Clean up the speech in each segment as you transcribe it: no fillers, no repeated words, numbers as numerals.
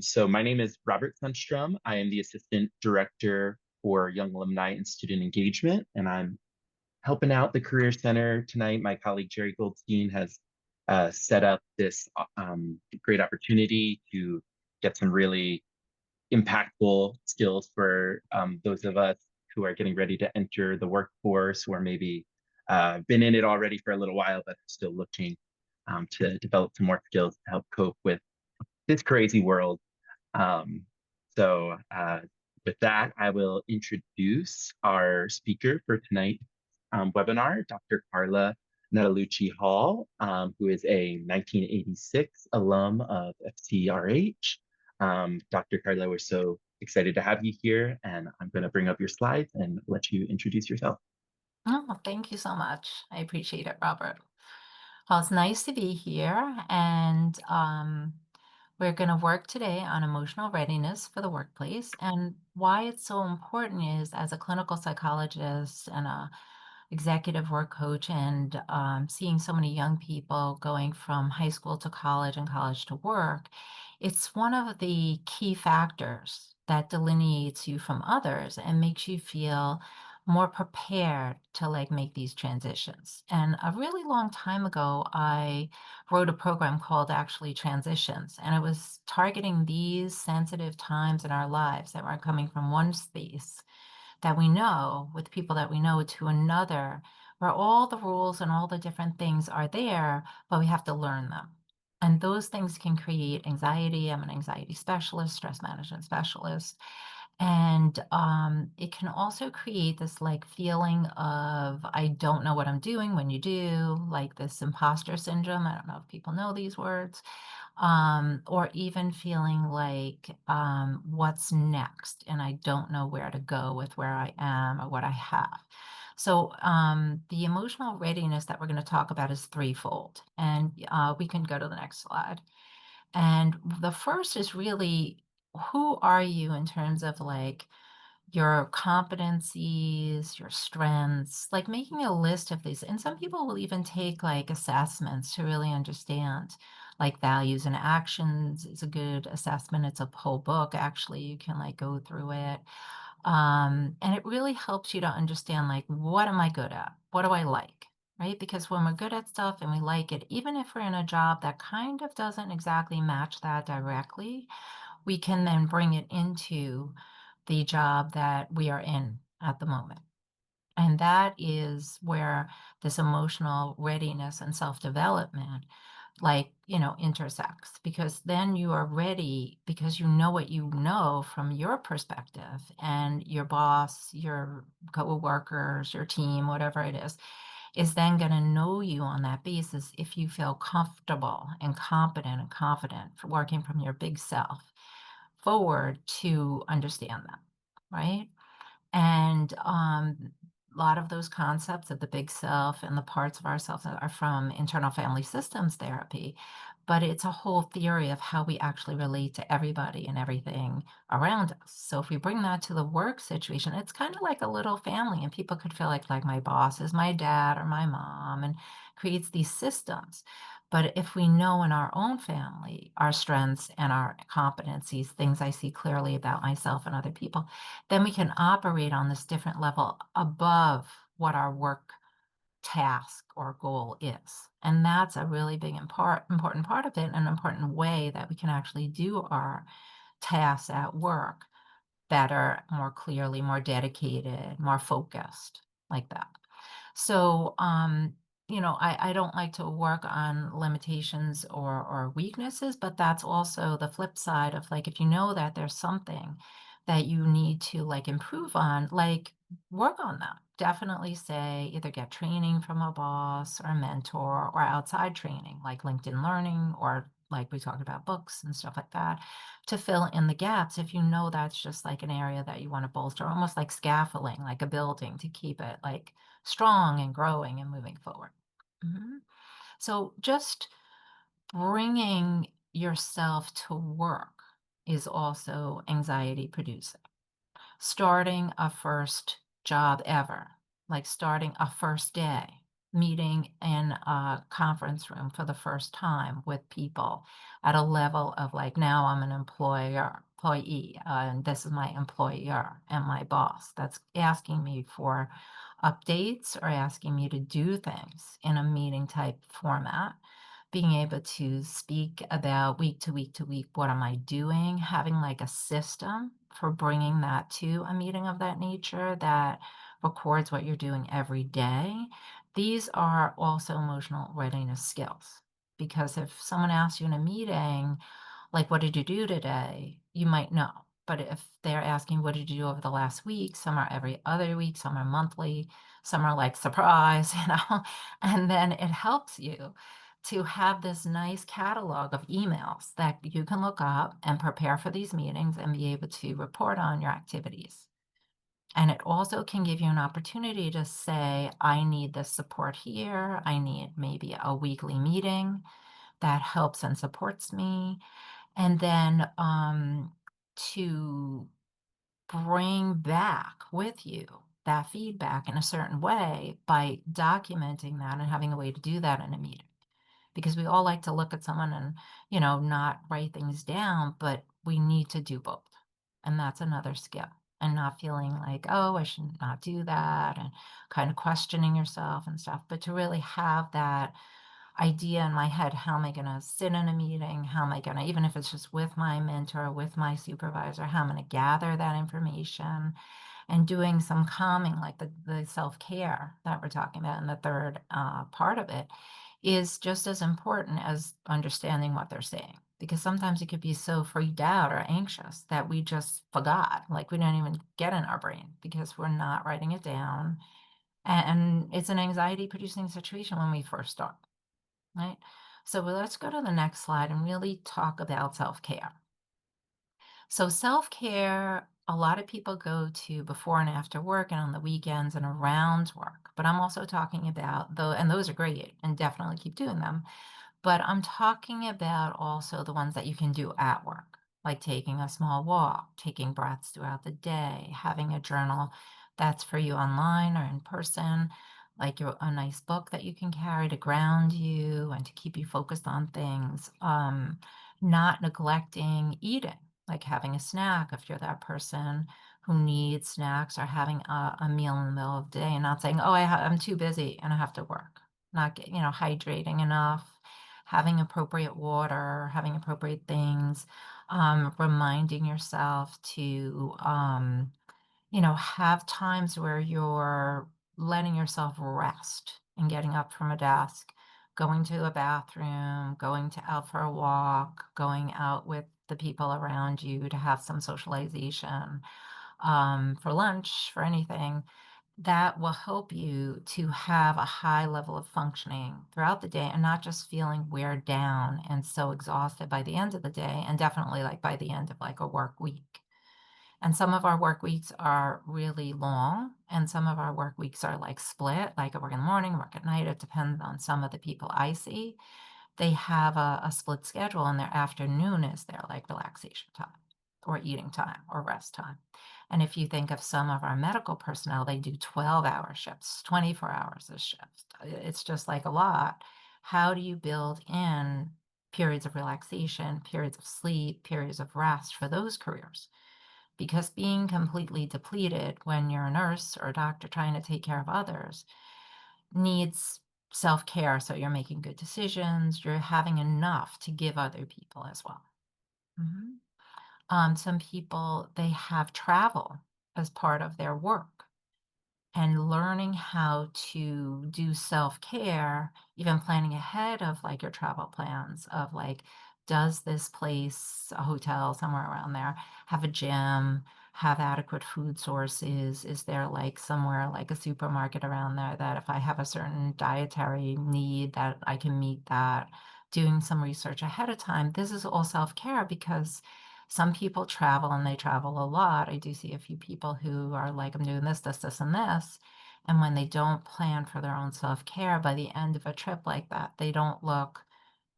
So my name is Robert Sundstrom. I am the Assistant Director for Young Alumni and Student Engagement, and I'm helping out the Career Center tonight. My colleague Jerry Goldstein has set up this great opportunity to get some really impactful skills for those of us who are getting ready to enter the workforce, or maybe been in it already for a little while, but are still looking to develop some more skills to help cope with this crazy world. um, so with that, I will introduce our speaker for tonight's webinar, Dr. Carla Natalucci-Hall, who is a 1986 alum of FCRH. Dr. Carla, we're so excited to have you here, and I'm going to bring up your slides and let you introduce yourself. Oh, thank you so much. I appreciate it, Robert. Well, it's nice to be here, and we're going to work today on emotional readiness for the workplace. And why it's so important is, as a clinical psychologist and a executive work coach, and seeing so many young people going from high school to college and college to work, it's one of the key factors that delineates you from others and makes you feel more prepared to like make these transitions. And a really long time ago, I wrote a program called actually Transitions, and it was targeting these sensitive times in our lives that were coming from one space that we know with people that we know to another, where all the rules and all the different things are there, but we have to learn them. And those things can create anxiety. I'm an anxiety specialist, stress management specialist. And it can also create this like feeling of, I don't know what I'm doing when you do, like this imposter syndrome. I don't know if people know these words, or even feeling like, what's next? And I don't know where to go with where I am or what I have. So, the emotional readiness that we're going to talk about is threefold. And we can go to the next slide. And the first is really, who are you in terms of like your competencies, your strengths, like making a list of these. And some people will even take like assessments to really understand like values and actions. It's a good assessment. It's a whole book, actually. You can like go through it. And it really helps you to understand like, what am I good at? What do I like? Right? Because when we're good at stuff and we like it, even if we're in a job that kind of doesn't exactly match that directly, we can then bring it into the job that we are in at the moment. And that is where this emotional readiness and self-development, like, intersects, because then you are ready because you know what you know from your perspective, and your boss, your co-workers, your team, whatever it is then going to know you on that basis if you feel comfortable and competent and confident for working from your big self forward to understand that, right? And a lot of those concepts of the big self and the parts of ourselves are from internal family systems therapy, but it's a whole theory of how we actually relate to everybody and everything around us. So if we bring that to the work situation, it's kind of like a little family, and people could feel like my boss is my dad or my mom, and creates these systems. But if we know in our own family our strengths and our competencies, things I see clearly about myself and other people, then we can operate on this different level above what our work task or goal is. And that's a really big important part of it, and an important way that we can actually do our tasks at work better, more clearly, more dedicated, more focused, like that. So, I don't like to work on limitations or weaknesses, but that's also the flip side of like, if you know that there's something that you need to like improve on, like work on that. Definitely say either get training from a boss or a mentor, or outside training like LinkedIn Learning, or like we talked about books and stuff like that, to fill in the gaps if you know that's just like an area that you want to bolster, almost like scaffolding, like a building to keep it like strong and growing and moving forward. Mhm. So just bringing yourself to work is also anxiety producing. Starting a first job ever, like starting a first day. meeting in a conference room for the first time with people at a level of like, now I'm an employee, and this is my employer and my boss that's asking me for updates or asking me to do things in a meeting type format. Being able to speak about week to week to week, what am I doing? Having like a system for bringing that to a meeting of that nature that records what you're doing every day. These are also emotional readiness skills. Because if someone asks you in a meeting, like, what did you do today? You might know. But if they're asking, what did you do over the last week? Some are every other week, some are monthly, some are like, surprise, and then it helps you to have this nice catalog of emails that you can look up and prepare for these meetings and be able to report on your activities. And it also can give you an opportunity to say, I need this support here. I need maybe a weekly meeting that helps and supports me. And then to bring back with you that feedback in a certain way by documenting that and having a way to do that in a meeting. Because we all like to look at someone and, not write things down, but we need to do both. And that's another skill. And not feeling like, oh, I should not do that, and kind of questioning yourself and stuff, but to really have that idea in my head, how am I going to sit in a meeting? How am I going to, even if it's just with my mentor, with my supervisor, how I'm going to gather that information and doing some calming, like the self-care that we're talking about in the third part of it, is just as important as understanding what they're saying. Because sometimes it could be so freaked out or anxious that we just forgot, like we don't even get in our brain because we're not writing it down. And it's an anxiety producing situation when we first start, right? So let's go to the next slide and really talk about self-care. So self-care, a lot of people go to before and after work and on the weekends and around work. But I'm also talking about though, and those are great and definitely keep doing them. But I'm talking about also the ones that you can do at work, like taking a small walk, taking breaths throughout the day, having a journal that's for you online or in person, like a nice book that you can carry to ground you and to keep you focused on things. Not neglecting eating, like having a snack if you're that person who needs snacks, or having a meal in the middle of the day and not saying, oh, I'm too busy and I have to work. Not get, hydrating enough, having appropriate water, having appropriate things, reminding yourself to, have times where you're letting yourself rest and getting up from a desk, going to a bathroom, going to out for a walk, going out with the people around you to have some socialization, for lunch, for anything that will help you to have a high level of functioning throughout the day and not just feeling wear down and so exhausted by the end of the day, and definitely like by the end of like a work week. And some of our work weeks are really long, and some of our work weeks are like split, like I work in the morning, work at night. It depends on some of the people I see. They have a split schedule, and their afternoon is their like relaxation time or eating time or rest time. And if you think of some of our medical personnel, they do 12-hour shifts, 24 hours a shift. It's just like a lot. How do you build in periods of relaxation, periods of sleep, periods of rest for those careers? Because being completely depleted when you're a nurse or a doctor trying to take care of others needs self-care. So you're making good decisions, you're having enough to give other people as well. Mhm. Some people, they have travel as part of their work, and learning how to do self-care, even planning ahead of like your travel plans of like, does this place, a hotel somewhere around there, have a gym, have adequate food sources? Is there like somewhere like a supermarket around there that if I have a certain dietary need that I can meet that? Doing some research ahead of time. This is all self-care because some people travel and they travel a lot. I do see a few people who are like, I'm doing this, this, this, and this. And when they don't plan for their own self-care, by the end of a trip like that, they don't look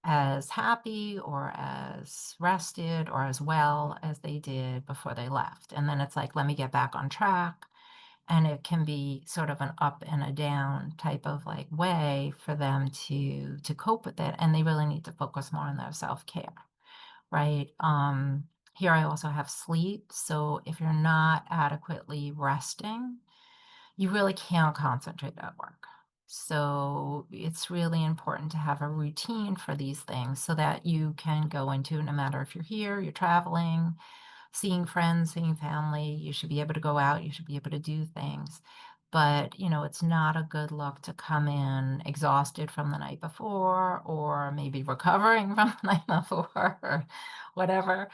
as happy or as rested or as well as they did before they left. And then it's like, let me get back on track. And it can be sort of an up and a down type of like way for them to cope with it, and they really need to focus more on their self-care, right? Here I also have sleep, so if you're not adequately resting, you really can't concentrate at work. So it's really important to have a routine for these things so that you can go into, no matter if you're here, you're traveling, seeing friends, seeing family, you should be able to go out, you should be able to do things. But, it's not a good look to come in exhausted from the night before, or maybe recovering from the night before, or whatever.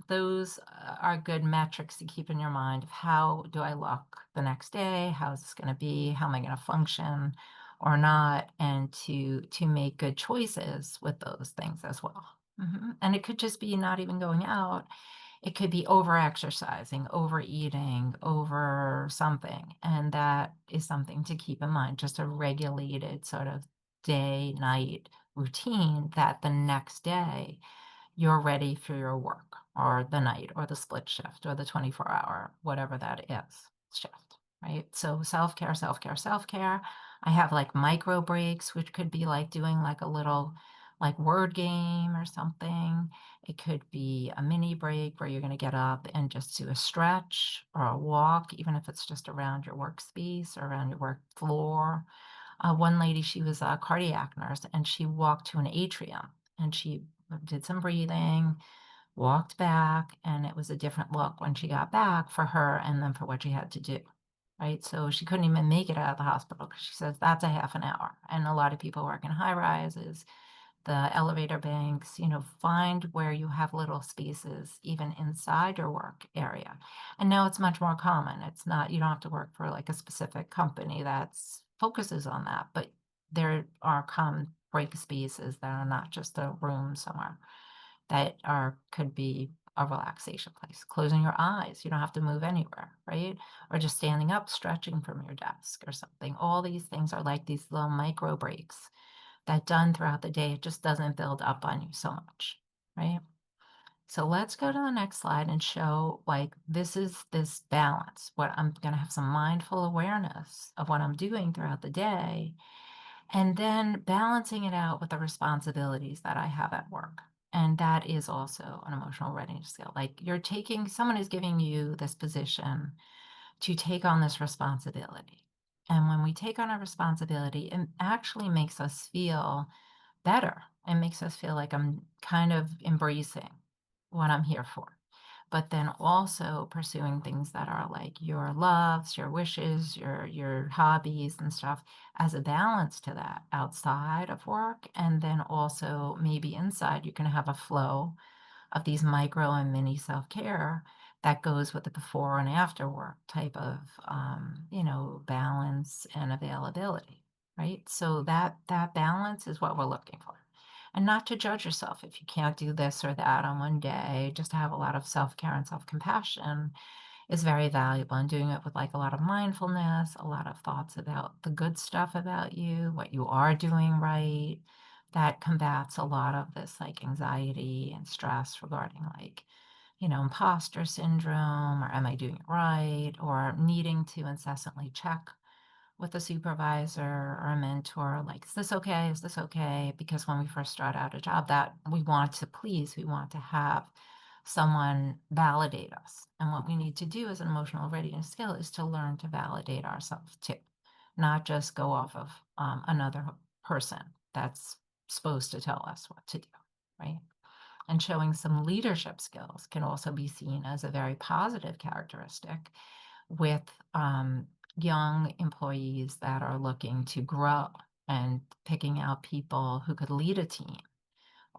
Those are good metrics to keep in your mind of how do I look the next day? How is this going to be? How am I going to function or not? And to make good choices with those things as well. And it could just be not even going out. It could be over-exercising, overeating, over something, and that is something to keep in mind, just a regulated sort of day-night routine that the next day you're ready for your work or the night or the split shift or the 24-hour, whatever that is, shift, right? So self-care, self-care, self-care. I have like micro breaks, which could be like doing like a little like word game or something. It could be a mini break where you're going to get up and just do a stretch or a walk, even if it's just around your workspace or around your work floor. One lady, she was a cardiac nurse, and she walked to an atrium, and she did some breathing, walked back, and it was a different look when she got back for her and then for what she had to do. Right. So she couldn't even make it out of the hospital because she says that's a half an hour. And a lot of people work in high rises, the elevator banks, find where you have little spaces even inside your work area. And now it's much more common. It's not, you don't have to work for like a specific company that's focuses on that, but there are common break spaces that are not just a room somewhere that are could be a relaxation place. Closing your eyes, you don't have to move anywhere, right? Or just standing up, stretching from your desk or something. All these things are like these little micro breaks that done throughout the day, it just doesn't build up on you so much, right? So let's go to the next slide and show like this is this balance. What I'm going to have some mindful awareness of what I'm doing throughout the day, and then balancing it out with the responsibilities that I have at work. And that is also an emotional readiness skill. Like someone is giving you this position to take on this responsibility. And when we take on a responsibility, it actually makes us feel better. It makes us feel like I'm kind of embracing what I'm here for. But then also pursuing things that are like your loves, your wishes, your hobbies and stuff as a balance to that outside of work. And then also maybe inside you can have a flow of these micro and mini self-care that goes with the before and after work type of balance and availability, right? So that balance is what we're looking for. And not to judge yourself if you can't do this or that on one day, just to have a lot of self-care and self-compassion is very valuable, and doing it with like a lot of mindfulness, a lot of thoughts about the good stuff about you, what you are doing right. That combats a lot of this like anxiety and stress regarding like, imposter syndrome, or am I doing it right? Or needing to incessantly check with a supervisor or a mentor, like, is this okay? Is this okay? Because when we first start out a job that we want to please, we want to have someone validate us. And what we need to do as an emotional readiness skill is to learn to validate ourselves too, not just go off of another person that's supposed to tell us what to do, right? And showing some leadership skills can also be seen as a very positive characteristic with young employees that are looking to grow and picking out people who could lead a team,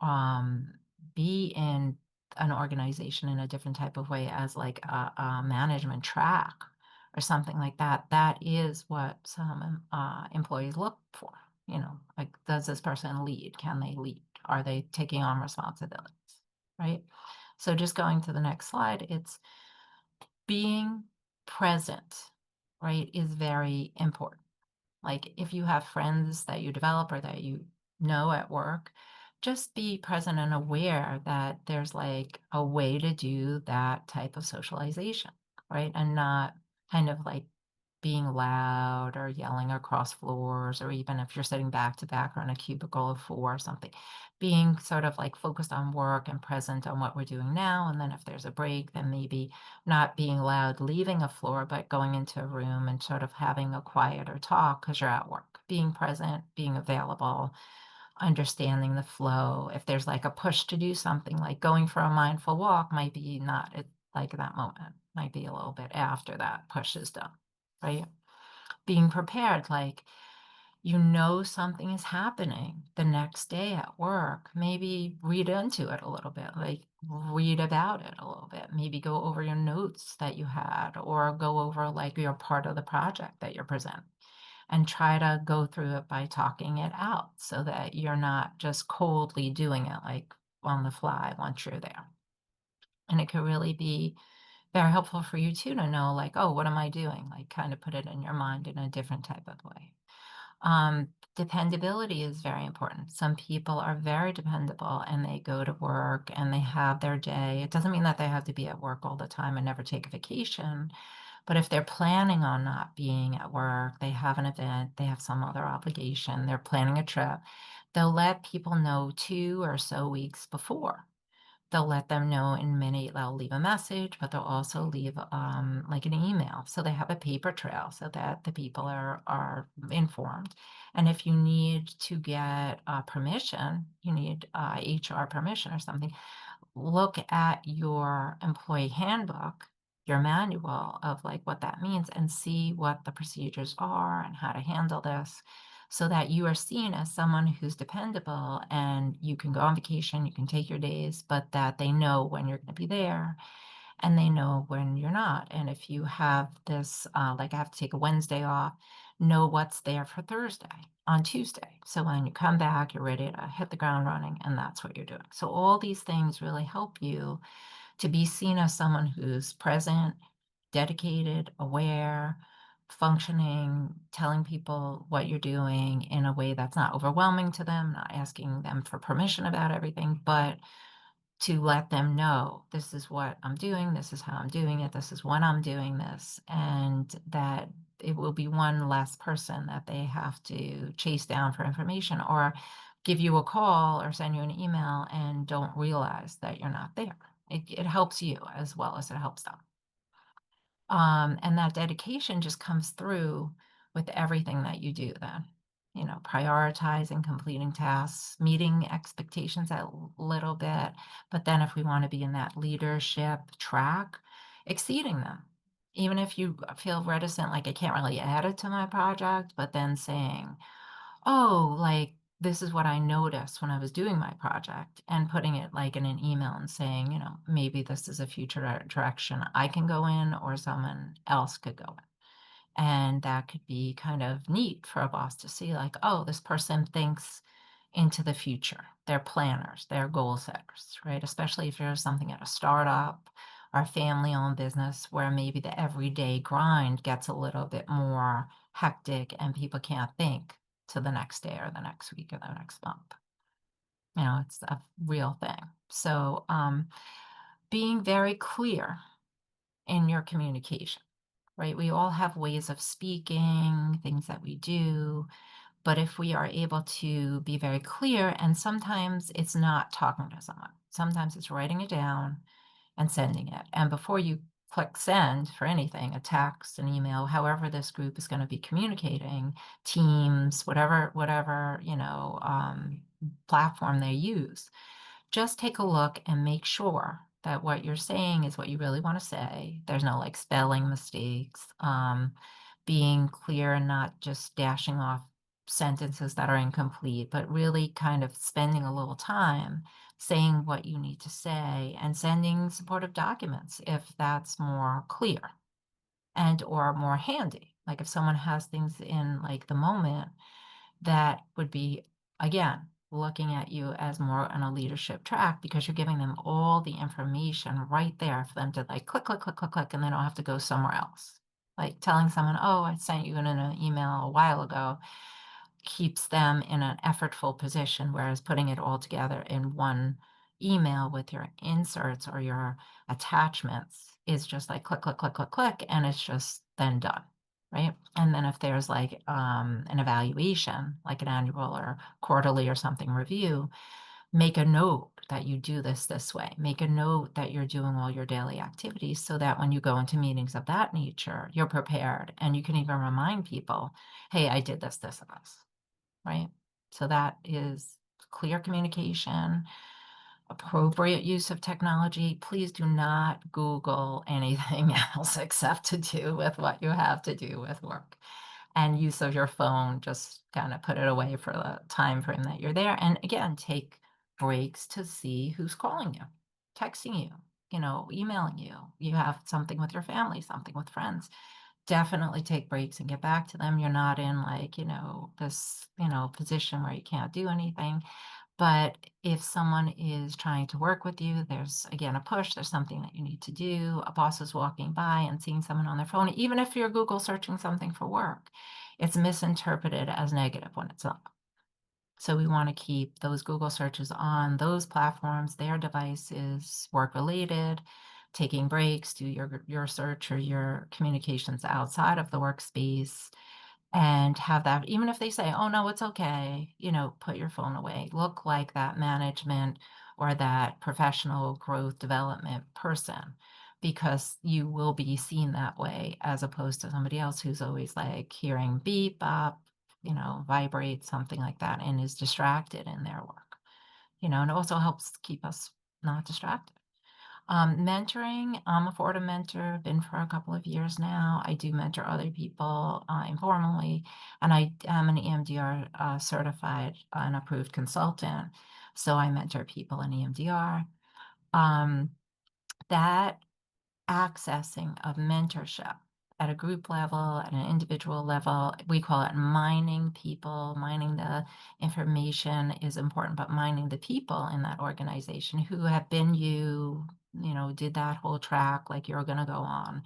um, be in an organization in a different type of way as like a management track or something like that. That is what some employees look for. Like, does this person lead? Can they lead? Are they taking on responsibilities? Right. So just going to the next slide, it's being present, right, is very important. Like if you have friends that you develop or that you know at work, just be present and aware that there's like a way to do that type of socialization, right? And not kind of like being loud or yelling across floors, or even if you're sitting back to back or in a cubicle of four or something, being sort of like focused on work and present on what we're doing now. And then if there's a break, then maybe not being loud, leaving a floor, but going into a room and sort of having a quieter talk because you're at work, being present, being available, understanding the flow. If there's like a push to do something, like going for a mindful walk might be not at like that moment, might be a little bit after that push is done, right? Being prepared, like you know something is happening the next day at work, maybe read into it a little bit, like read about it a little bit, maybe go over your notes that you had, or go over like your part of the project that you're presenting and try to go through it by talking it out so that you're not just coldly doing it like on the fly once you're there. And it can really be very helpful for you too to know, like, oh, what am I doing? Like, kind of put it in your mind in a different type of way. Dependability is very important. Some people are very dependable and they go to work and they have their day. It doesn't mean that they have to be at work all the time and never take a vacation. But if they're planning on not being at work, they have an event, they have some other obligation, they're planning a trip, they'll let people know 2 or so weeks before. They'll let them know in many they'll leave a message, but they'll also leave, like, an email, so they have a paper trail so that the people are informed. And if you need to get, permission, you need, HR permission or something, look at your employee handbook, your manual of like what that means, and see what the procedures are and how to handle this so that you are seen as someone who's dependable and you can go on vacation, you can take your days, but that they know when you're going to be there and they know when you're not. And if you have this, like I have to take a Wednesday off, know what's there for Thursday on Tuesday. So when you come back, you're ready to hit the ground running, and that's what you're doing. So all these things really help you to be seen as someone who's present, dedicated, aware, functioning, telling people what you're doing in a way that's not overwhelming to them, not asking them for permission about everything, but to let them know, "This is what I'm doing, this is how I'm doing it, this is when I'm doing this," and that it will be one less person that they have to chase down for information or give you a call or send you an email and don't realize that you're not there. It helps you as well as it helps them. And that dedication just comes through with everything that you do then. You know, prioritizing, completing tasks, meeting expectations a little bit. But then if we want to be in that leadership track, exceeding them. Even if you feel reticent, like I can't really add it to my project, but then saying, oh, like this is what I noticed when I was doing my project, and putting it like in an email and saying, you know, maybe this is a future direction I can go in or someone else could go in. And that could be kind of neat for a boss to see, like, oh, this person thinks into the future. They're planners, they're goal setters, right? Especially if you're something at a startup or a family owned business where maybe the everyday grind gets a little bit more hectic and people can't think to the next day or the next week or the next month. You know, it's a real thing. So, being very clear in your communication, right? We all have ways of speaking, things that we do, but if we are able to be very clear, and sometimes it's not talking to someone, sometimes it's writing it down and sending it. And before you click send for anything, a text, an email, however this group is going to be communicating, Teams, whatever, platform they use, just take a look and make sure that what you're saying is what you really want to say. There's no like spelling mistakes, being clear and not just dashing off sentences that are incomplete, but really kind of spending a little time saying what you need to say and sending supportive documents if that's more clear and or more handy. Like if someone has things in like the moment, that would be, again, looking at you as more on a leadership track because you're giving them all the information right there for them to like click, click, click, click, click, and they don't have to go somewhere else. Like telling someone, oh, I sent you in an email a while ago, keeps them in an effortful position, whereas putting it all together in one email with your inserts or your attachments is just like click, click, click, click, click, and it's just then done. right? And then if there's like an evaluation, like an annual or quarterly or something review, make a note that you do this way. Make a note that you're doing all your daily activities so that when you go into meetings of that nature, you're prepared and you can even remind people, hey, I did this, and this, right? So that is clear communication, appropriate use of technology. Please do not Google anything else except to do with what you have to do with work. And use of your phone, just kind of put it away for the time frame that you're there. And again, take breaks to see who's calling you, texting you, emailing you. You have something with your family, something with friends. Definitely take breaks and get back to them. You're not in like, this, position where you can't do anything. But if someone is trying to work with you, there's again a push, there's something that you need to do. A boss is walking by and seeing someone on their phone, even if you're Google searching something for work, it's misinterpreted as negative when it's not. So we want to keep those Google searches on those platforms, their devices, work related, taking breaks, do your search or your communications outside of the workspace and have that even if they say, "Oh, no, it's okay," put your phone away. Look like that management or that professional growth development person because you will be seen that way as opposed to somebody else who's always like hearing beep, bop, vibrate, something like that, and is distracted in their work. And it also helps keep us not distracted. Mentoring, I'm a Fordham mentor, been for a couple of years now. I do mentor other people informally, and I am an EMDR certified and approved consultant. So I mentor people in EMDR. Um, that accessing of mentorship at a group level, at an individual level. We call it mining people. Mining the information is important, but mining the people in that organization who have been did that whole track like you're going to go on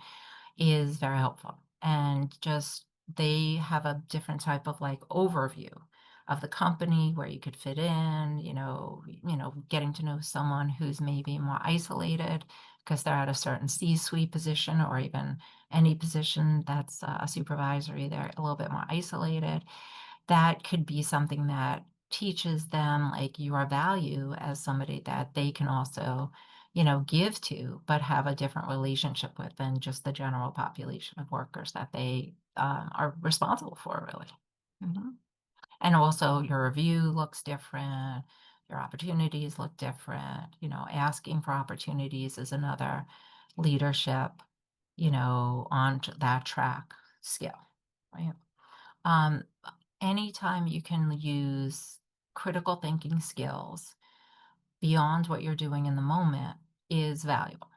is very helpful. And just they have a different type of like overview of the company where you could fit in, getting to know someone who's maybe more isolated because they're at a certain C-suite position or even any position that's a supervisory, they're a little bit more isolated. That could be something that teaches them like your value as somebody that they can also give to, but have a different relationship with than just the general population of workers that they are responsible for, really. Mhm. And also, your review looks different, your opportunities look different. Asking for opportunities is another leadership, that track skill, right? Um, Anytime you can use critical thinking skills beyond what you're doing in the moment is valuable,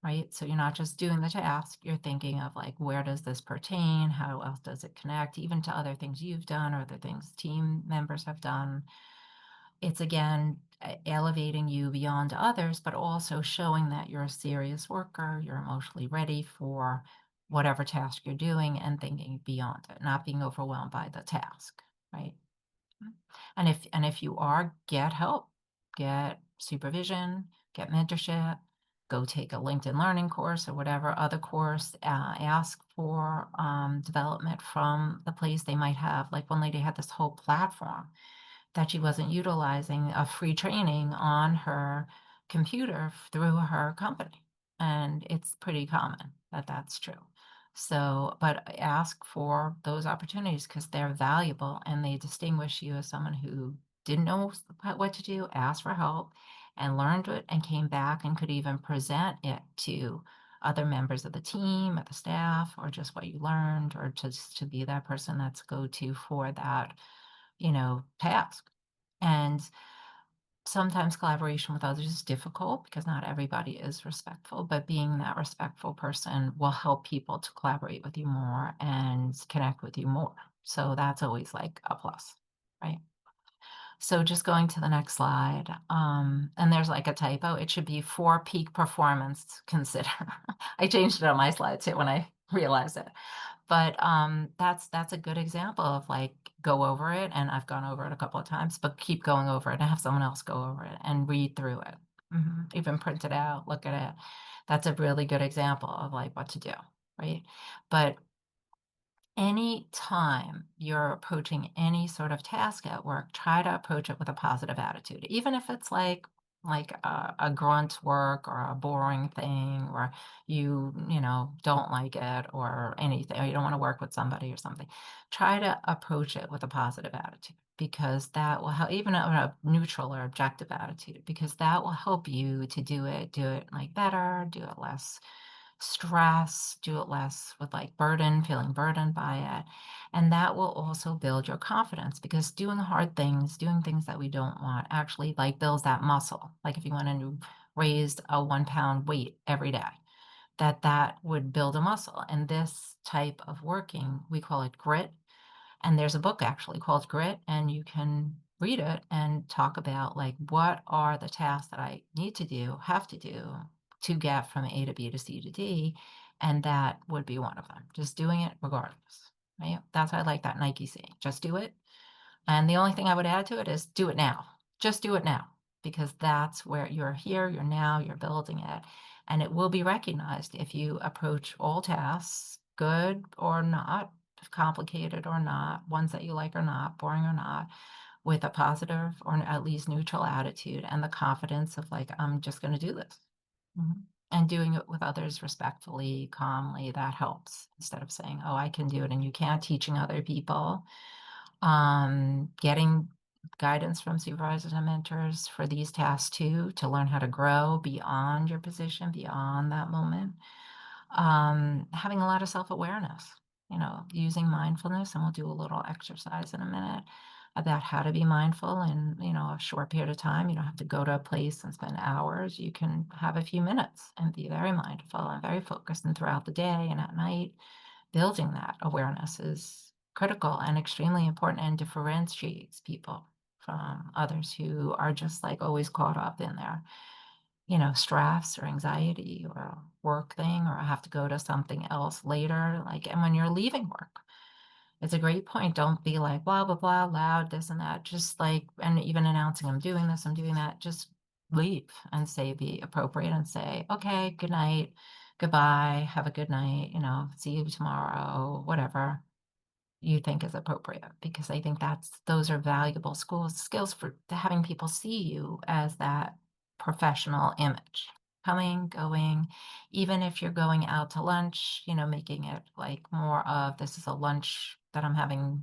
right? So you're not just doing the task, you're thinking of like, where does this pertain? How else does it connect, even to other things you've done or other things team members have done? It's again elevating you beyond others, but also showing that you're a serious worker, you're emotionally ready for whatever task you're doing and thinking beyond it, not being overwhelmed by the task, right? And if you are, get help, get supervision, get mentorship, go take a LinkedIn Learning course or whatever other course. Ask for development from the place they might have. Like one lady had this whole platform that she wasn't utilizing a free training on her computer through her company. And it's pretty common that that's true. So, but ask for those opportunities because they're valuable and they distinguish you as someone who didn't know what to do, asked for help, and learned it and came back and could even present it to other members of the team, of the staff, or just what you learned, or just to be that person that's go to for that task. And sometimes collaboration with others is difficult because not everybody is respectful, but being that respectful person will help people to collaborate with you more and connect with you more. So that's always like a plus, right? So just going to the next slide, and there's like a typo. It should be for peak performance consider. I changed it on my slide too when I realized it. But, that's a good example of, like, go over it, and I've gone over it a couple of times, but keep going over it and have someone else go over it and read through it. Mhm. Even print it out, look at it. That's a really good example of, like, what to do, right? But Anytime you're approaching any sort of task at work, try to approach it with a positive attitude. Even if it's like a grunt work or a boring thing, or you don't like it or anything, or you don't want to work with somebody or something. Try to approach it with a positive attitude, because that will help, even a neutral or objective attitude, because that will help you to do it like better, do it less stress, do it less with like burden, feeling burdened by it. And that will also build your confidence, because doing hard things, doing things that we don't want, actually like builds that muscle. Like if you want to raise a 1 pound weight every day, that would build a muscle. And this type of working, we call it grit. And there's a book actually called Grit, and you can read it and talk about like what are the tasks that I need to do, have to do to get from A to B to C to D. And that would be one of them. Just doing it regardless. Right? That's why I like that Nike saying, just do it. And the only thing I would add to it is do it now. Just do it now, because that's where you're here, you're now, you're building it. And it will be recognized if you approach all tasks, good or not, complicated or not, ones that you like or not, boring or not, with a positive or at least neutral attitude and the confidence of like, I'm just going to do this. Mhm. And doing it with others respectfully, calmly, that helps, instead of saying, oh, I can do it and you can't, teaching other people, getting guidance from supervisors and mentors for these tasks too, to learn how to grow beyond your position, beyond that moment. Having a lot of self-awareness, using mindfulness, and we'll do a little exercise in a minute about how to be mindful in, a short period of time. You don't have to go to a place and spend hours. You can have a few minutes and be very mindful and very focused. And throughout the day and at night, building that awareness is critical and extremely important, and differentiates people from others who are just like always caught up in their, stress or anxiety or a work thing, or I have to go to something else later. Like, and when you're leaving work, it's a great point. Don't be like blah, blah, blah, loud, this and that. Just like, and even announcing, I'm doing this, I'm doing that. Just leave and say, be appropriate and say, okay, good night, goodbye, have a good night, see you tomorrow, whatever you think is appropriate, because I think those are valuable skills for having people see you as that professional image. Coming, going, even if you're going out to lunch, making it like more of, this is a lunch that I'm having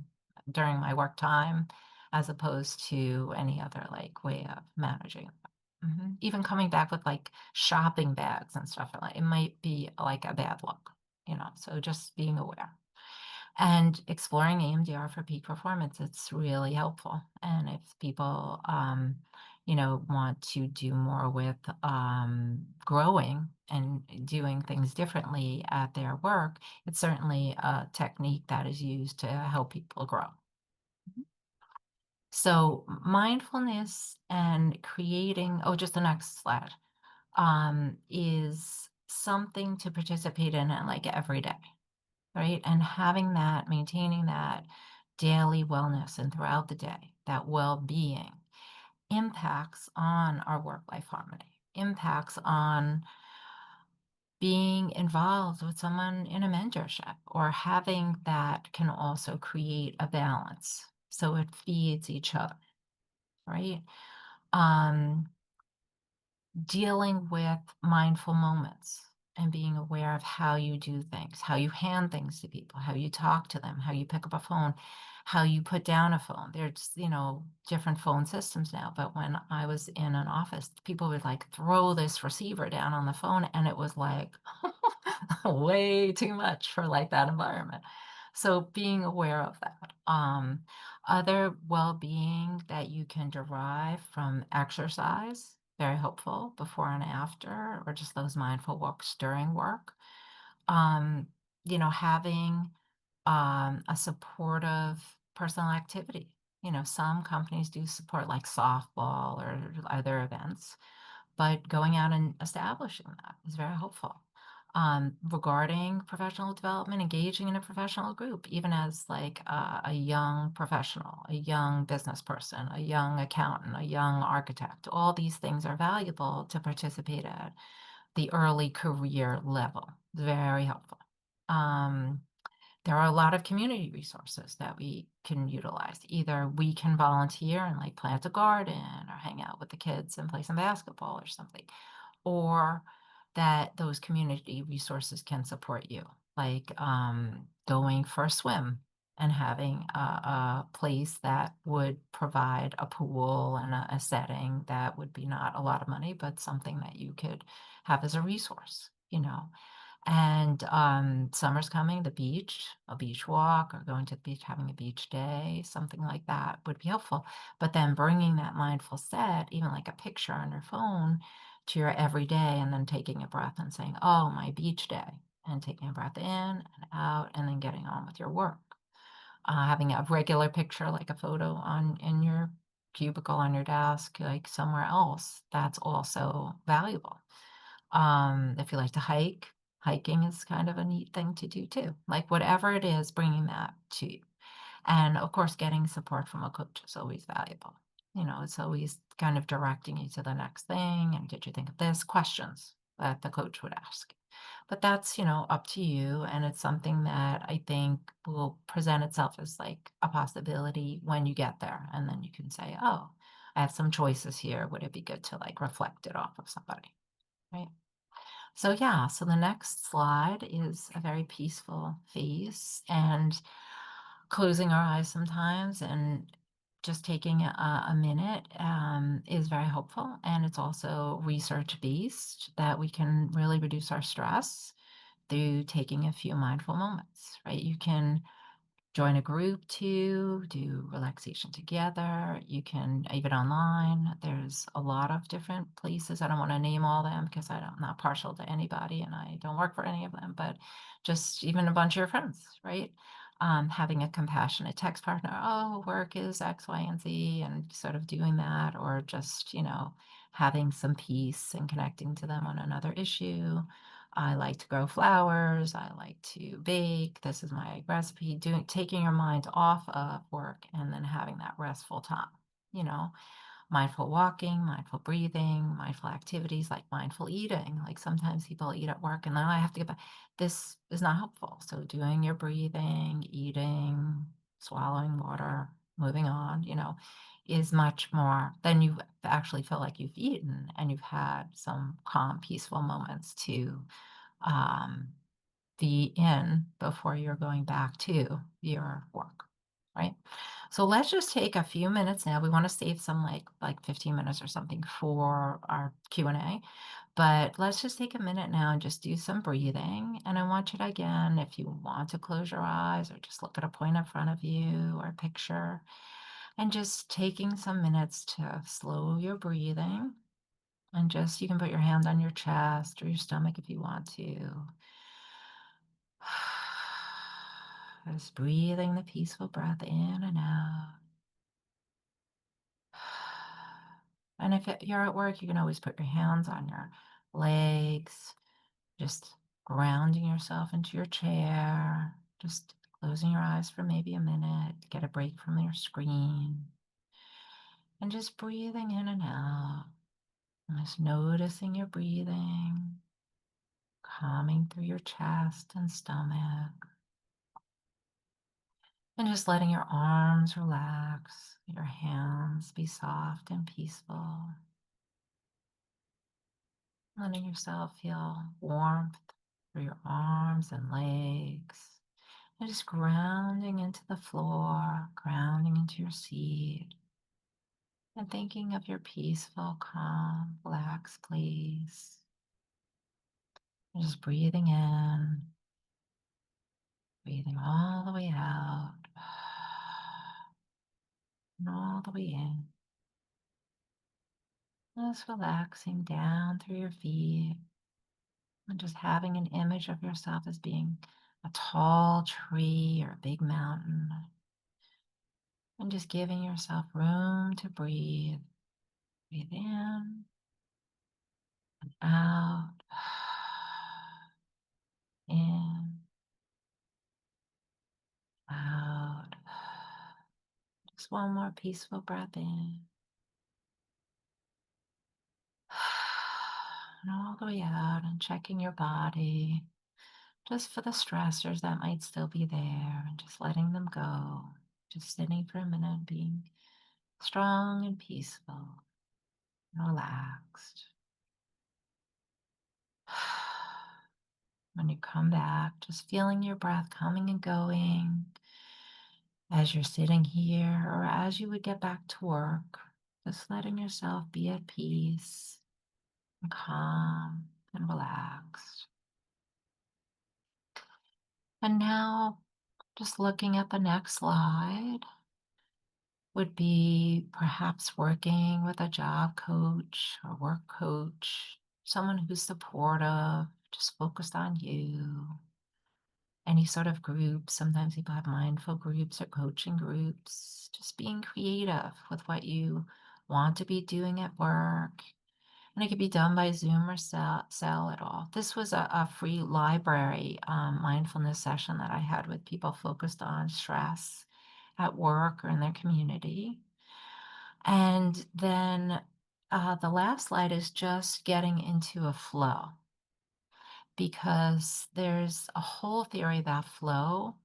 during my work time, as opposed to any other like way of managing. Even coming back with like shopping bags and stuff, like it might be like a bad look, so just being aware. And exploring EMDR for peak performance, it's really helpful. And if people, want to do more with growing and doing things differently at their work, it's certainly a technique that is used to help people grow. So mindfulness and creating, oh, just the next slide, is something to participate in like every day, right? And having that, maintaining that daily wellness and throughout the day, that well-being impacts on our work-life harmony, impacts on being involved with someone in a mentorship, or having that can also create a balance. So it feeds each other, right? Um, Dealing with mindful moments and being aware of how you do things, how you hand things to people, how you talk to them, how you pick up a phone, how you put down a phone. There's, different phone systems now, but when I was in an office, people would like throw this receiver down on the phone, and it was like way too much for like that environment. So being aware of that. Other well-being that you can derive from exercise, very helpful before and after, or just those mindful walks during work. Um, Having a supportive personal activity. Some companies do support like softball or other events, but going out and establishing that is very helpful. Regarding professional development, engaging in a professional group, even as like a young professional, a young business person, a young accountant, a young architect, all these things are valuable to participate at the early career level. Very helpful. Um, there are a lot of community resources that we can utilize. Either we can volunteer and like plant a garden or hang out with the kids and play some basketball or something, or that those community resources can support you, like going for a swim and having a place that would provide a pool and a setting that would be not a lot of money, but something that you could have as a resource, you know. And summer's coming, the beach, a beach walk, or going to the beach, having a beach day, something like that would be helpful. But then bringing that mindful set, even like a picture on your phone, to your everyday, and then taking a breath and saying, "Oh, my beach day," and taking a breath in and out, and then getting on with your work. Having a regular picture, like a photo on in your cubicle on your desk, like somewhere else, that's also valuable. If you like to hike, hiking is kind of a neat thing to do too. Like whatever it is, bringing that to you. And of course, getting support from a coach is always valuable. You know, it's always kind of directing you to the next thing. And did you think of this? Questions that the coach would ask. But that's, up to you. And it's something that I think will present itself as like a possibility when you get there. And then you can say, oh, I have some choices here. Would it be good to like reflect it off of somebody? Right. So yeah, so the next slide is a very peaceful face and closing our eyes sometimes and just taking a minute is very helpful. And it's also research based that we can really reduce our stress through taking a few mindful moments, right? You can join a group to do relaxation together. You can even online. There's a lot of different places. I don't want to name all them because I'm not partial to anybody and I don't work for any of them, but just even a bunch of your friends, right? Having a compassionate text partner. Oh, work is X, Y, and Z, and sort of doing that, or just, having some peace and connecting to them on another issue. I like to grow flowers. I like to bake. This is my recipe. Taking your mind off of work and then having that restful time. You know, mindful walking, mindful breathing, mindful activities like mindful eating. Like sometimes people eat at work and then I have to get back. This is not helpful. So doing your breathing, eating, swallowing water, moving on, is much more than you actually feel like you've eaten and you've had some calm, peaceful moments to um, be in before you're going back to your work, right? So let's just take a few minutes now. We want to save some like 15 minutes or something for our Q&A, but let's just take a minute now and just do some breathing. And I want you to, again, if you want to close your eyes or just look at a point in front of you or a picture, and just taking some minutes to slow your breathing. And just, you can put your hand on your chest or your stomach if you want to. Just breathing the peaceful breath in and out. And if you're at work, you can always put your hands on your legs, just grounding yourself into your chair, just closing your eyes for maybe a minute, get a break from your screen, and just breathing in and out. And just noticing your breathing, calming through your chest and stomach. And just letting your arms relax, your hands be soft and peaceful. Letting yourself feel warmth through your arms and legs. And just grounding into the floor, grounding into your seat. And thinking of your peaceful, calm, relaxed place. And just breathing in, breathing all the way out, and all the way in. Just relaxing down through your feet and just having an image of yourself as being a tall tree or a big mountain and just giving yourself room to breathe. Breathe in and out, in, out. Just one more peaceful breath in and all the way out and checking your body. just for the stressors that might still be there and just letting them go. Just sitting for a minute, being strong and peaceful, and relaxed. When you come back, just feeling your breath coming and going as you're sitting here or as you would get back to work. Just letting yourself be at peace and calm and relaxed. And now, just looking at the next slide, would be perhaps working with a job coach or work coach, someone who's supportive, just focused on you. Any sort of group. Sometimes people have mindful groups or coaching groups. Just being creative with what you want to be doing at work. And it could be done by Zoom or cell at all. This was a free library mindfulness session that I had with people focused on stress at work or in their community. And then the last slide is just getting into a flow because there's a whole theory about flow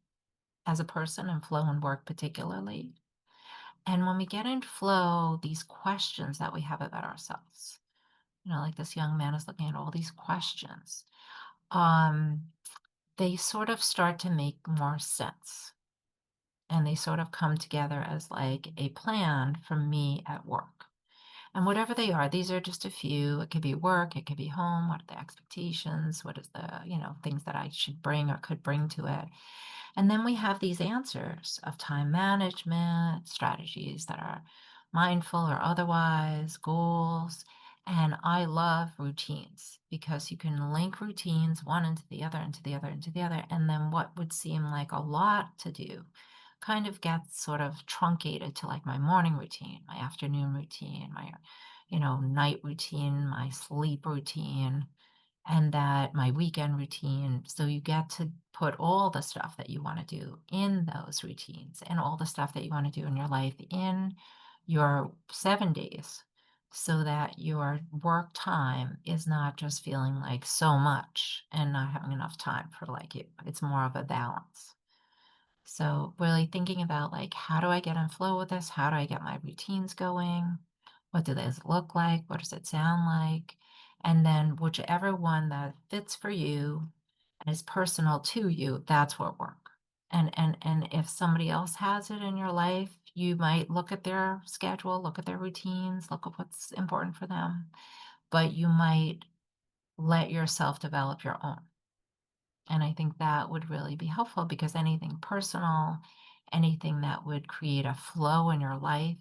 as a person and flow and work particularly. And when we get into flow, these questions that we have about ourselves, like this young man is looking at all these questions, um, they sort of start to make more sense. And they sort of come together as like a plan for me at work. And whatever they are, these are just a few. It could be work, it could be home. What are the expectations? What is the, things that I should bring or could bring to it? And then we have these answers of time management, strategies that are mindful or otherwise, goals. And I love routines because you can link routines one into the other, into the other, into the other. And then what would seem like a lot to do kind of gets sort of truncated to like my morning routine, my afternoon routine, my, night routine, my sleep routine, and that my weekend routine. So you get to put all the stuff that you want to do in those routines and all the stuff that you want to do in your life in your 7 days so that your work time is not just feeling like so much and not having enough time for like you. It's more of a balance. So really thinking about like, how do I get in flow with this? How do I get my routines going? What do those look like? What does it sound like? And then whichever one that fits for you and is personal to you, that's what work. And if somebody else has it in your life, you might look at their schedule, look at their routines, look at what's important for them, but you might let yourself develop your own. And I think that would really be helpful because anything personal, anything that would create a flow in your life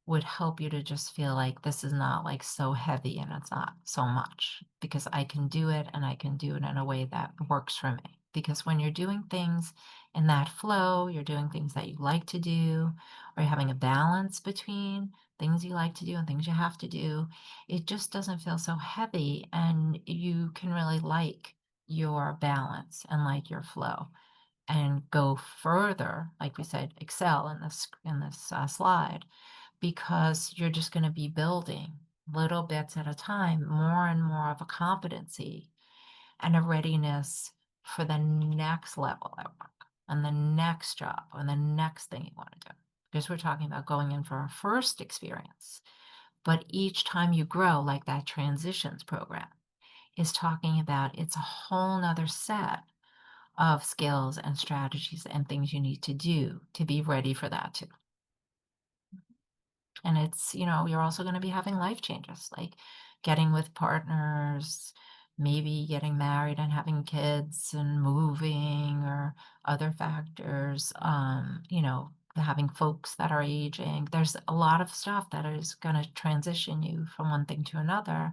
would help you to just feel like this is not like so heavy and it's not so much because I can do it and I can do it in a way that works for me. Because when you're doing things in that flow, you're doing things that you like to do, or you're having a balance between things you like to do and things you have to do, it just doesn't feel so heavy and you can really like your balance and like your flow and go further, like we said, excel in this slide because you're just going to be building little bits at a time, more and more of a competency and a readiness for the next level at work and the next job and the next thing you want to do. Because we're talking about going in for a first experience. But each time you grow, like that transitions program is talking about, it's a whole nother set of skills and strategies and things you need to do to be ready for that too. And it's, you're also going to be having life changes, like getting with partners, maybe getting married and having kids and moving or other factors, having folks that are aging. There's a lot of stuff that is going to transition you from one thing to another.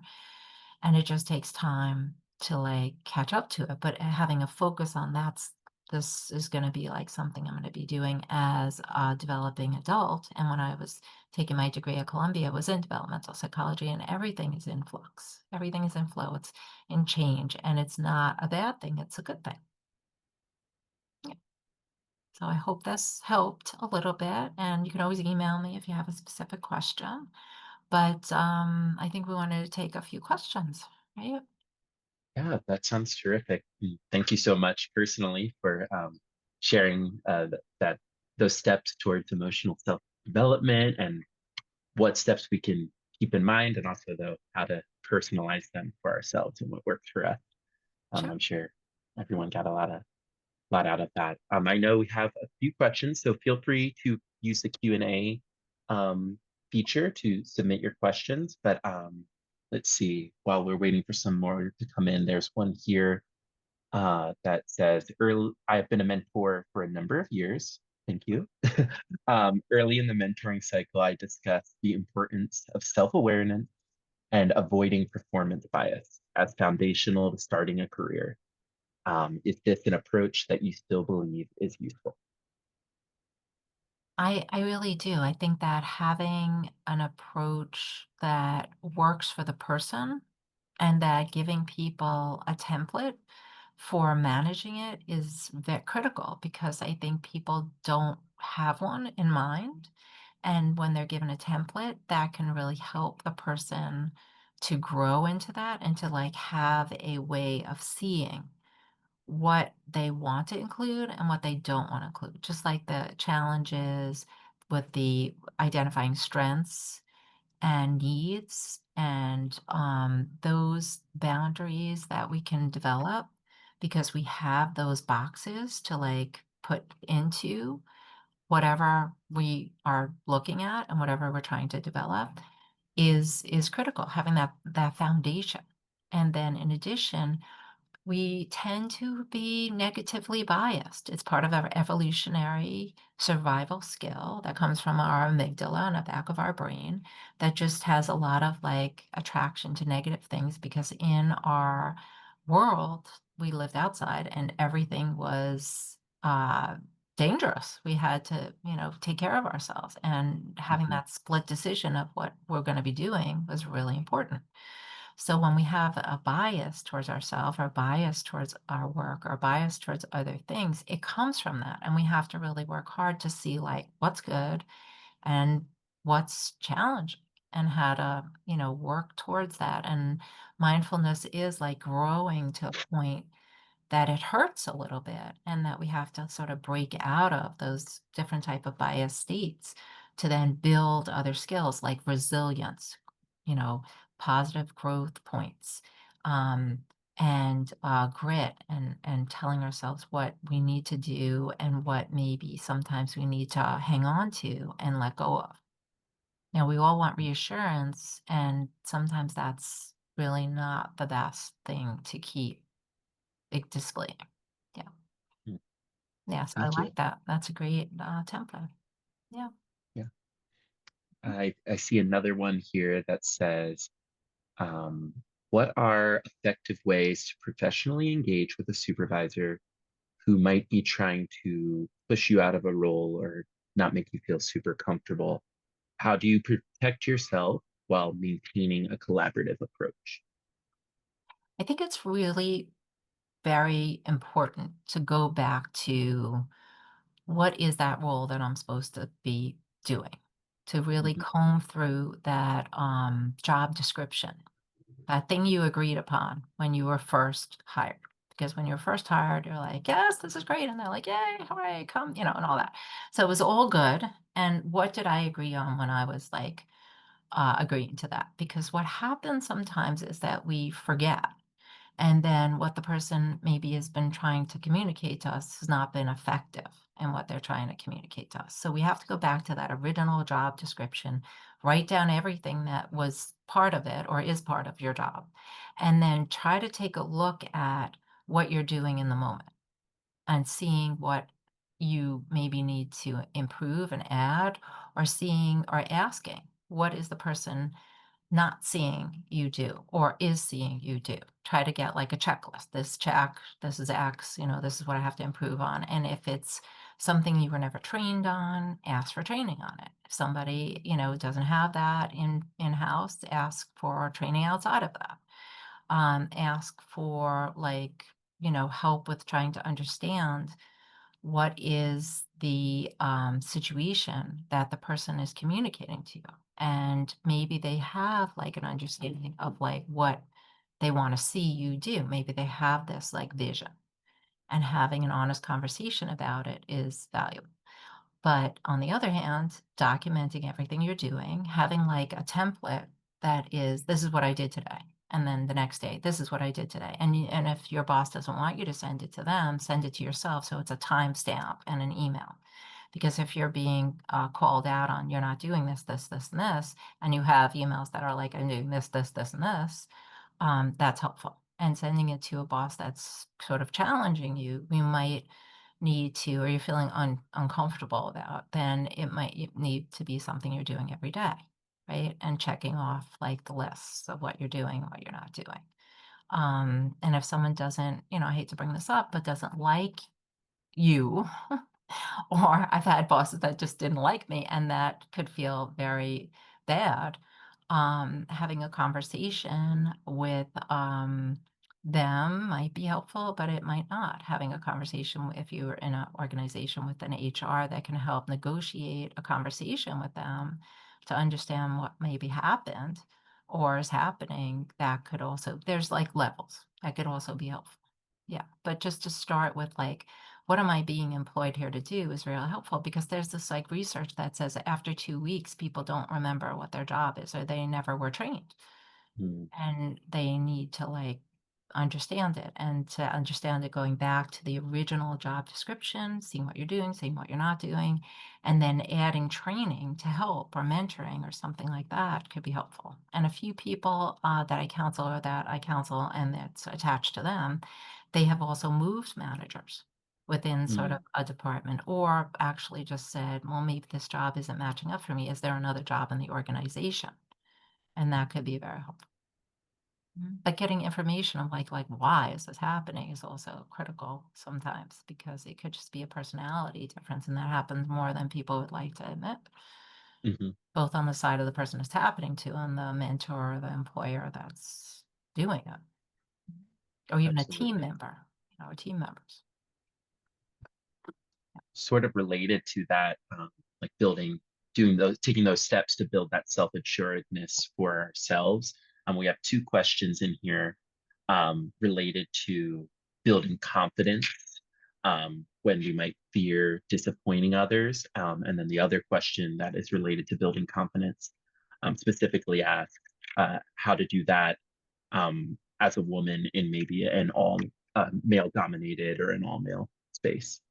And it just takes time to like catch up to it. But having a focus on this is going to be like something I'm going to be doing as a developing adult. And when I was taking my degree at Columbia, I was in developmental psychology, and everything is in flux. Everything is in flow. It's in change, and it's not a bad thing. It's a good thing. Yeah. So I hope this helped a little bit, and you can always email me if you have a specific question. But I think we wanted to take a few questions, right? Yeah, that sounds terrific. Thank you so much personally for sharing that those steps towards emotional self-development and what steps we can keep in mind, and also though how to personalize them for ourselves and what works for us. Sure. I'm sure everyone got a lot out of that. I know we have a few questions, so feel free to use the Q&A um, feature to submit your questions. But let's see, while we're waiting for some more to come in, there's one here that says, I have been a mentor for a number of years. Thank you. Early in the mentoring cycle, I discussed the importance of self-awareness and avoiding performance bias as foundational to starting a career. Is this an approach that you still believe is useful? I really do. I think that having an approach that works for the person and that giving people a template for managing it is very critical because I think people don't have one in mind. And when they're given a template, that can really help the person to grow into that and to like have a way of seeing what they want to include and what they don't want to include. Just like the challenges with the identifying strengths and needs and those boundaries that we can develop because we have those boxes to like put into whatever we are looking at and whatever we're trying to develop is critical having that foundation. And then in addition, we tend to be negatively biased. It's part of our evolutionary survival skill that comes from our amygdala in the back of our brain that just has a lot of like attraction to negative things because in our world, we lived outside and everything was dangerous. We had to, take care of ourselves. And having Mhm, that split decision of what we're going to be doing was really important. So when we have a bias towards ourselves, or bias towards our work, or bias towards other things, it comes from that. And we have to really work hard to see like what's good and what's challenging and how to, work towards that. And mindfulness is like growing to a point that it hurts a little bit and that we have to sort of break out of those different type of bias states to then build other skills like resilience, you know, positive growth points, um, and grit and telling ourselves what we need to do and what maybe sometimes we need to hang on to and let go of. Now, we all want reassurance, and sometimes that's really not the best thing to keep displaying. Yeah. mhm. Yeah, so I Thank you. like that. That's a great, template. Yeah. Yeah. I see another one here that says, um, what are effective ways to professionally engage with a supervisor who might be trying to push you out of a role or not make you feel super comfortable? How do you protect yourself while maintaining a collaborative approach? I think it's really very important to go back to what is that role that I'm supposed to be doing, to really Mhm, comb through that, job description, that thing you agreed upon when you were first hired. Because when you're first hired, you're like, "Yes, this is great," and they're like, "Yay, hooray, come," and all that. So it was all good, and what did I agree on when I was, like, agreeing to that? Because what happens sometimes is that we forget, and then what the person maybe has been trying to communicate to us has not been effective in what they're trying to communicate to us. So we have to go back to that original job description, write down everything that was part of it or is part of your job, and then try to take a look at what you're doing in the moment and seeing what you maybe need to improve and add, or seeing or asking, what is the person not seeing you do or is seeing you do. Try to get like a checklist. This check, this is X, this is what I have to improve on. And if it's something you were never trained on, ask for training on it. If somebody, doesn't have that in-house, ask for training outside of that. Ask for like, help with trying to understand what is the situation that the person is communicating to you. And maybe they have like an understanding of like what they want to see you do. Maybe they have this like vision, and having an honest conversation about it is valuable. But on the other hand, documenting everything you're doing, having like a template that is, this is what I did today. And then the next day, this is what I did today. And if your boss doesn't want you to send it to them, send it to yourself. So it's a timestamp and an email. Because if you're being called out on you're not doing this, this, this, and this, and you have emails that are like, I'm doing this, this, this, and this, that's helpful. And sending it to a boss that's sort of challenging you, you might need to, or you're feeling uncomfortable about, then it might need to be something you're doing every day, right? And checking off like the lists of what you're doing, what you're not doing. And if someone doesn't, I hate to bring this up, but doesn't like you, or I've had bosses that just didn't like me, and that could feel very bad. Having a conversation with them might be helpful, but it might not. Having a conversation, if you're in an organization with an HR that can help negotiate a conversation with them to understand what maybe happened or is happening, that could also, there's like levels that could also be helpful. Yeah. But just to start with, like, what am I being employed here to do is really helpful, because there's this like research that says that after 2 weeks, people don't remember what their job is, or they never were trained, Mm, and they need to like understand it, and to understand it, going back to the original job description, seeing what you're doing, seeing what you're not doing, and then adding training to help, or mentoring or something like that could be helpful. And a few people that I counsel, or that I counsel and that's attached to them, they have also moved managers within sort of mm, a department, or actually just said, well, maybe this job isn't matching up for me. Is there another job in the organization? And that could be very helpful. But getting information of like why is this happening is also critical sometimes, because it could just be a personality difference, and that happens more than people would like to admit, mhm. both on the side of the person it's happening to and the mentor or the employer that's doing it, or even a team Absolutely. member, or team members. Sort of related to that, like doing those, taking those steps to build that self-assuredness for ourselves. We have two questions in here related to building confidence when we might fear disappointing others. And then the other question that is related to building confidence specifically asks how to do that as a woman in maybe an all male dominated or an all male space.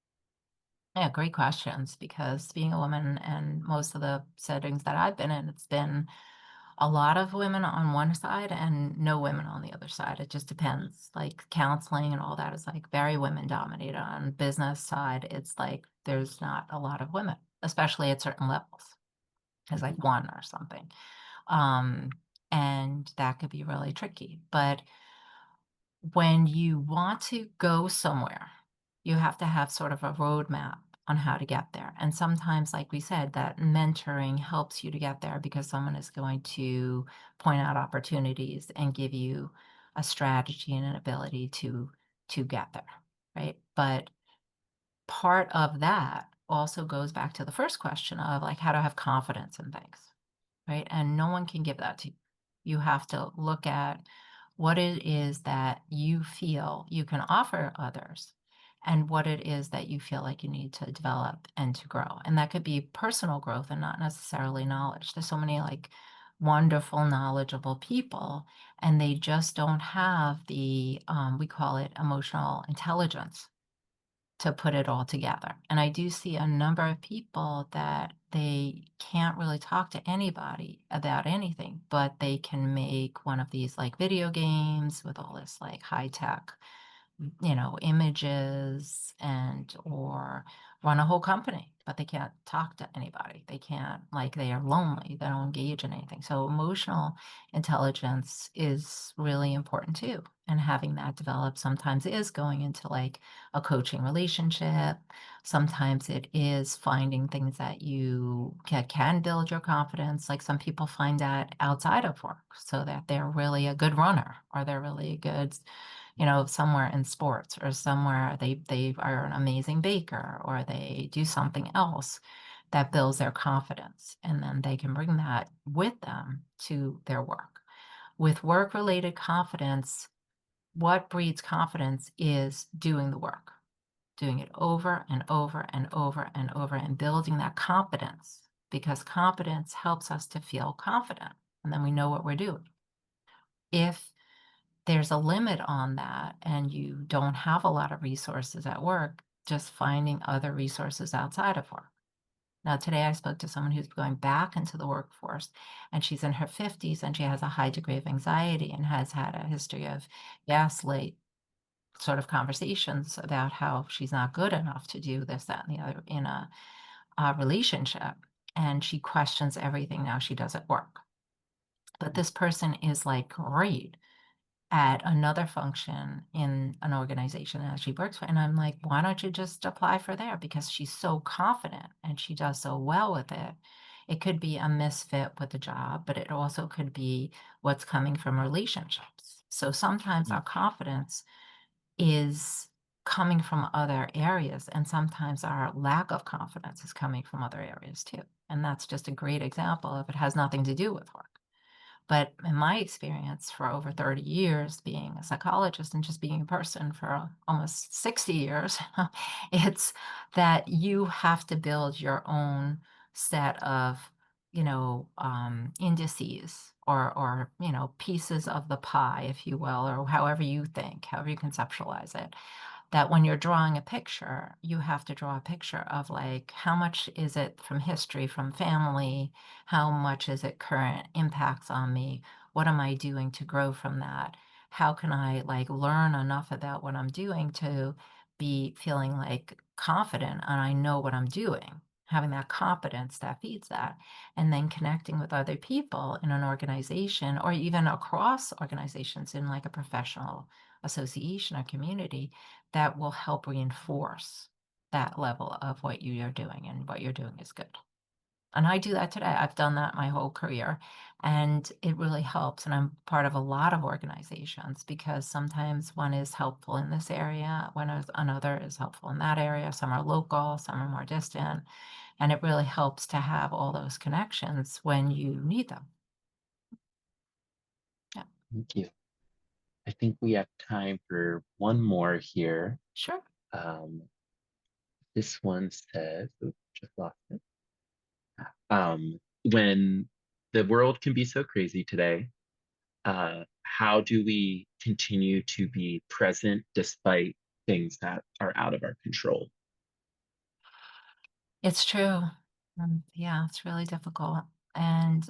Yeah, great questions, because being a woman, and most of the settings that I've been in, it's been a lot of women on one side and no women on the other side. It just depends. Like counseling and all that is like very women dominated. On business side, it's like there's not a lot of women, especially at certain levels. There's like Mhm, one or something. Um, and that could be really tricky. But when you want to go somewhere, you have to have sort of a roadmap on how to get there. And sometimes, like we said, that mentoring helps you to get there, because someone is going to point out opportunities and give you a strategy and an ability to get there, right? But part of that also goes back to the first question of like how to have confidence in things, right? And no one can give that to you. You have to look at what it is that you feel you can offer others, and what it is that you feel like you need to develop and to grow. And that could be personal growth and not necessarily knowledge. There's so many like wonderful, knowledgeable people, and they just don't have the, we call it emotional intelligence, to put it all together. And I do see a number of people that they can't really talk to anybody about anything, but they can make one of these like video games with all this like high tech, images, and or run a whole company, but they can't talk to anybody. They can't, like, they are lonely, they don't engage in anything. So emotional intelligence is really important too. And having that developed sometimes is going into like a coaching relationship. Sometimes it is finding things that you can build your confidence. Like some people find that outside of work, so that they're really a good runner, or they're really a good, somewhere in sports, or somewhere they are an amazing baker, or they do something else that builds their confidence, and then they can bring that with them to their work. With work-related confidence, what breeds confidence is doing the work, doing it over and over and over and over and building that competence because competence helps us to feel confident and then we know what we're doing. If there's a limit on that and you don't have a lot of resources at work, just finding other resources outside of work. Now, today I spoke to someone who's going back into the workforce and she's in her 50s and she has a high degree of anxiety and has had a history of gaslight sort of conversations about how she's not good enough to do this, that, and the other in a relationship. And she questions everything now she does at work. But this person is like great at another function in an organization that she works for. And I'm like, why don't you just apply for there? Because she's so confident and she does so well with it. It could be a misfit with the job, but it also could be what's coming from relationships. So sometimes Mm. our confidence is coming from other areas, and sometimes our lack of confidence is coming from other areas too. And that's just a great example of it has nothing to do with work. But in my experience for over 30 years being a psychologist and just being a person for almost 60 years, it's that you have to build your own set of, indices or pieces of the pie, if you will, or however you think, however you conceptualize it, that when you're drawing a picture, you have to draw a picture of like how much is it from history, from family, how much is it current impacts on me, what am I doing to grow from that? How can I like learn enough about what I'm doing to be feeling like confident and I know what I'm doing? Having that competence that feeds that, and then connecting with other people in an organization or even across organizations in like a professional association or community that will help reinforce that level of what you are doing and what you're doing is good. And I do that today. I've done that my whole career and it really helps. And I'm part of a lot of organizations because sometimes one is helpful in this area, another is helpful in that area. Some are local, some are more distant. And it really helps to have all those connections when you need them. Yeah, Thank you. I think we have time for one more here. sure. Um, this one says, oops, just lost it. When the world can be so crazy today, how do we continue to be present despite things that are out of our control? It's true. Yeah, it's really difficult. And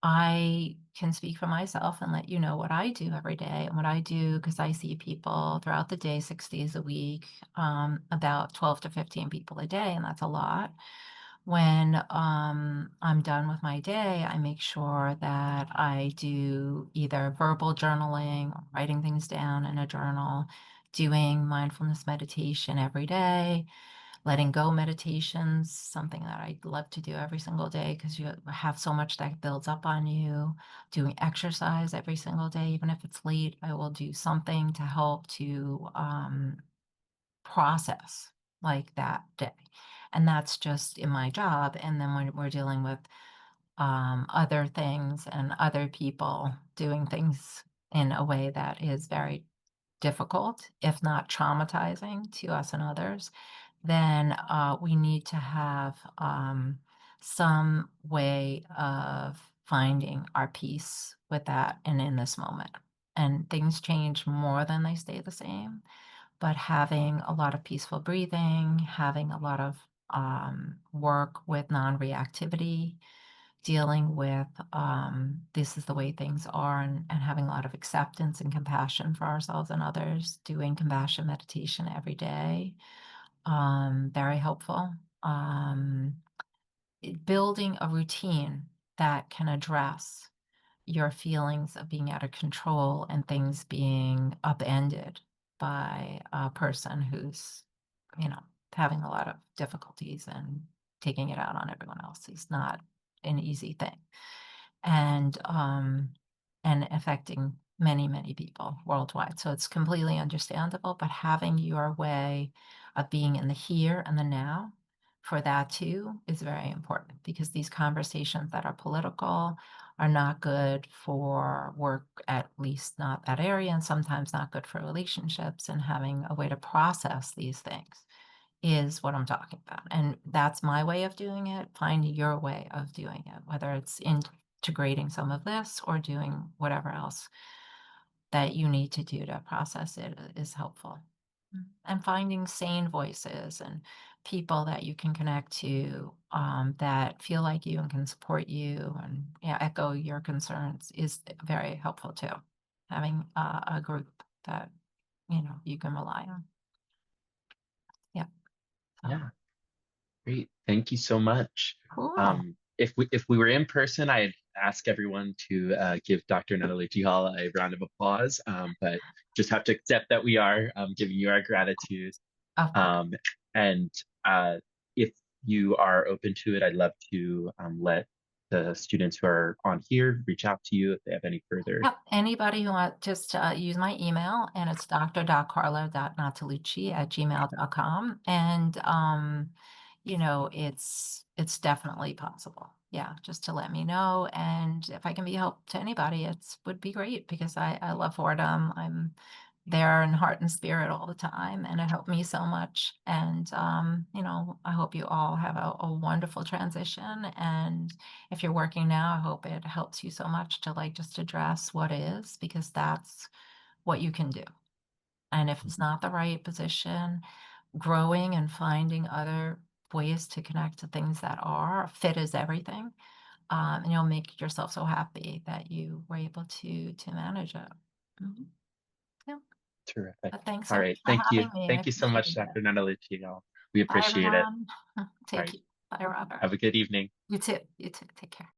I can speak for myself and let you know what I do every day and what I do because I see people throughout the day, 6 days a week, about 12 to 15 people a day, and that's a lot. When I'm done with my day, I make sure that I do either verbal journaling, or writing things down in a journal, doing mindfulness meditation every day, letting go meditations, something that I love to do every single day because you have so much that builds up on you. Doing exercise every single day, even if it's late, I will do something to help to process like that day. And that's just in my job. And then when we're dealing with other things and other people doing things in a way that is very difficult, if not traumatizing to us and others, then we need to have some way of finding our peace with that and in this moment. And things change more than they stay the same, but having a lot of peaceful breathing, having a lot of work with non reactivity, dealing with this is the way things are and having a lot of acceptance and compassion for ourselves and others, doing compassion meditation every day, very helpful. Building a routine that can address your feelings of being out of control and things being upended by a person who's, you know, having a lot of difficulties and taking it out on everyone else is not an easy thing. And affecting many, many people worldwide. So it's completely understandable, but having your way of being in the here and the now for that too is very important because these conversations that are political are not good for work, at least not that area, and sometimes not good for relationships. And having a way to process these things is what I'm talking about. And that's my way of doing it. Find your way of doing it, whether it's integrating some of this or doing whatever else that you need to do to process it is helpful. And finding sane voices and people that you can connect to, that feel like you and can support you and, yeah, echo your concerns is very helpful too. Having a group that you can rely on. Yeah. So Yeah, great. Thank you so much. cool. If we were in person, I'd ask everyone to give Dr. Natalucci-Hall a round of applause, but just have to accept that we are giving you our gratitude. Of course. Um, and if you are open to it, I'd love to let the students who are on here reach out to you if they have any further. Yep, anybody who want just, use my email, and it's dr.carla.natalucci@gmail.com, and, it's definitely possible. Yeah, just to let me know, and if I can be help to anybody, it's would be great because I love Fordham. I'm there in heart and spirit all the time, and it helped me so much, and, I hope you all have a wonderful transition, and if you're working now, I hope it helps you so much to like just address what is, because that's what you can do. And if it's not the right position, growing and finding other ways to connect to things that are fit is everything. And you'll make yourself so happy that you were able to manage it. Mhm. Yeah. Terrific. But thanks so All much right. for Thank you. having me. I Thank you so much, appreciate it. Dr. Natalucci-Hall. We Bye, appreciate it. everyone. All Take right. care. Bye, Robert. Have a good evening. You too. You too. Take care.